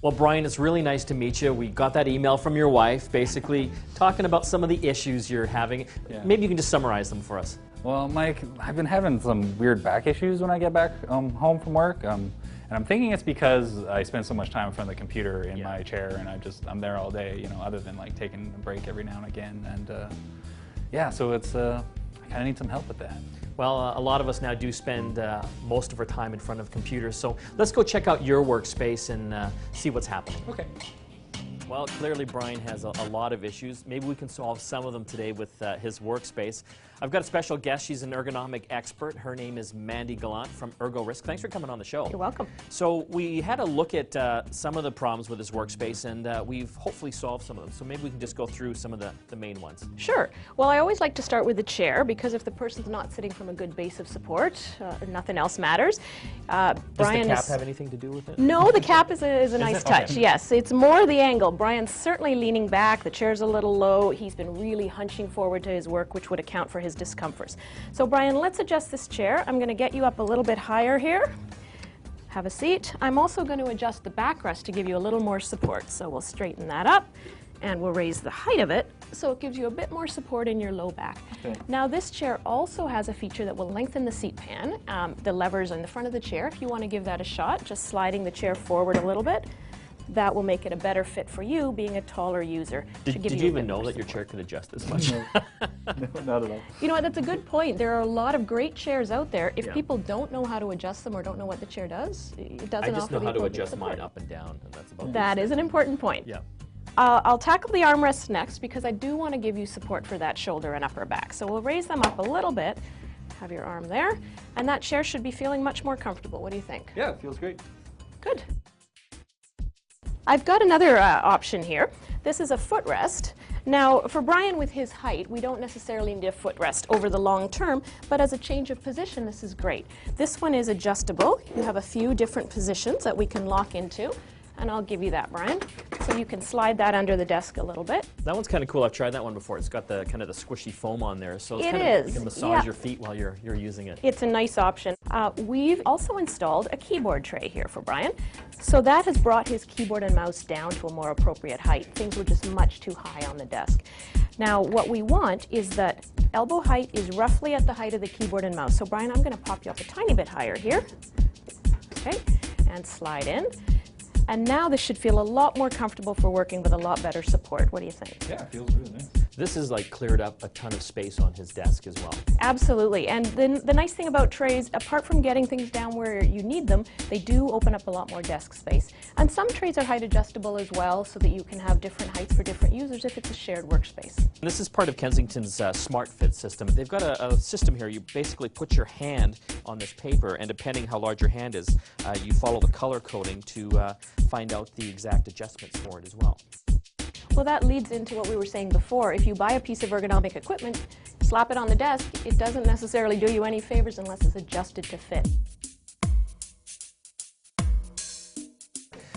Well, Brian, it's really nice to meet you. We got that email from your wife, basically talking about some of the issues you're having. Yeah. Maybe you can just summarize them for us. Well, Mike, I've been having some weird back issues when I get back home from work, and I'm thinking it's because I spend so much time in front of the computer in my chair, and I'm there all day, you know, other than like taking a break every now and again, and yeah, so it's I kind of need some help with that. Well, a lot of us now do spend most of our time in front of computers, so let's go check out your workspace and see what's happening. Okay. Well, clearly Brian has a lot of issues. Maybe we can solve some of them today with his workspace. I've got a special guest. She's an ergonomic expert. Her name is Mandy Gallant from Ergonomic. Thanks for coming on the show. You're welcome. So we had a look at some of the problems with his workspace, and we've hopefully solved some of them. So maybe we can just go through some of the main ones. Sure. Well, I always like to start with the chair because if the person's not sitting from a good base of support, nothing else matters. Does Brian the cap have anything to do with it? No, the cap is a nice touch, Okay. yes. It's more the angle. Brian's certainly leaning back, the chair's a little low, he's been really hunching forward to his work, which would account for his discomforts. So Brian, let's adjust this chair. I'm going to get you up a little bit higher here. Have a seat. I'm also going to adjust the backrest to give you a little more support. So we'll straighten that up and we'll raise the height of it so it gives you a bit more support in your low back. Okay. Now this chair also has a feature that will lengthen the seat pan. The levers on the front of the chair, if you want to give that a shot, just sliding the chair forward a little bit. That will make it a better fit for you, being a taller user. Did you even know that your chair could adjust this much? No, not at all. You know what, that's a good point. There are a lot of great chairs out there. If Yeah. people don't know how to adjust them or don't know what the chair does, it doesn't I just offer know the how to appropriate adjust support. mine up and down, and that's about That is an important point. Yeah. I'll tackle the armrests next because I do want to give you support for that shoulder and upper back. So we'll raise them up a little bit, have your arm there, and that chair should be feeling much more comfortable. What do you think? Yeah, it feels great. Good. I've got another option here. This is a footrest. Now, for Brian with his height, we don't necessarily need a footrest over the long term, but as a change of position, this is great. This one is adjustable. You have a few different positions that we can lock into, and I'll give you that, Brian. So you can slide that under the desk a little bit. That one's kind of cool. I've tried that one before. It's got the kind of the squishy foam on there, so it's It kind is, of, you can massage yeah. your feet while you're using it. It's a nice option. We've also installed a keyboard tray here for Brian. So that has brought his keyboard and mouse down to a more appropriate height. Things were just much too high on the desk. Now what we want is that elbow height is roughly at the height of the keyboard and mouse. So Brian, I'm going to pop you up a tiny bit higher here. Okay, and slide in. And now this should feel a lot more comfortable for working with a lot better support. What do you think? Yeah, it feels really nice. This has like cleared up a ton of space on his desk as well. Absolutely. And the nice thing about trays, apart from getting things down where you need them, they do open up a lot more desk space. And some trays are height adjustable as well, so that you can have different heights for different users if it's a shared workspace. This is part of Kensington's Smart Fit system. They've got a system here. You basically put your hand on this paper, and depending how large your hand is, you follow the color coding to find out the exact adjustments for it as well. Well, that leads into what we were saying before. If you buy a piece of ergonomic equipment, slap it on the desk, it doesn't necessarily do you any favors unless it's adjusted to fit.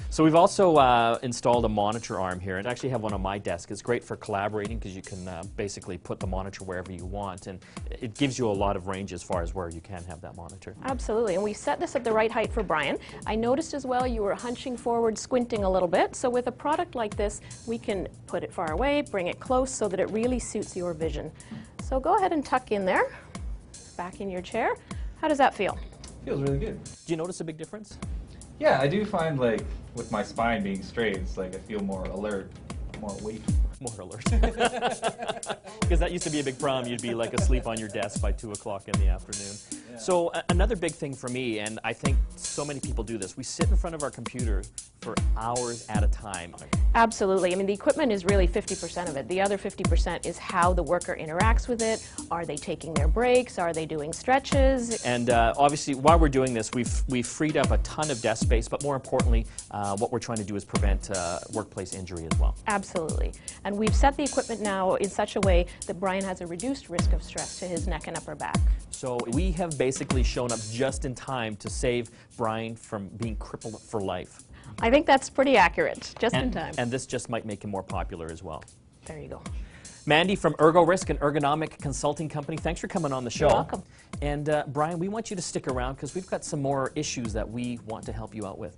So we've also installed a monitor arm here, and I actually have one on my desk. It's great for collaborating because you can basically put the monitor wherever you want, and it gives you a lot of range as far as where you can have that monitor. Absolutely, and we set this at the right height for Brian. I noticed as well you were hunching forward, squinting a little bit, so with a product like this, we can put it far away, bring it close so that it really suits your vision. So go ahead and tuck in there, back in your chair. How does that feel? Feels really good. Do you notice a big difference? Yeah, I do find like with my spine being straight, it's like I feel more alert, more awake. More alert. Because that used to be a big problem. You'd be like asleep on your desk by 2 o'clock in the afternoon. Yeah. So another big thing for me, and I think so many people do this, we sit in front of our computer for hours at a time. Absolutely. I mean, the equipment is really 50% of it. The other 50% is how the worker interacts with it. Are they taking their breaks? Are they doing stretches? And obviously, while we're doing this, we've freed up a ton of desk space, but more importantly, what we're trying to do is prevent workplace injury as well. Absolutely. And we've set the equipment now in such a way that Brian has a reduced risk of stress to his neck and upper back. So we have basically shown up just in time to save Brian from being crippled for life. I think that's pretty accurate, just in time. And this just might make him more popular as well. There you go. Mandy from Ergonomic, an ergonomic consulting company, thanks for coming on the show. You're welcome. And Brian, we want you to stick around because we've got some more issues that we want to help you out with.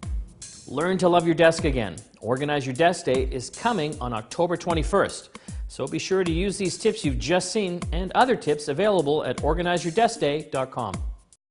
Learn to love your desk again. Organize Your Desk Day is coming on October 21st. So be sure to use these tips you've just seen and other tips available at organizeyourdeskday.com.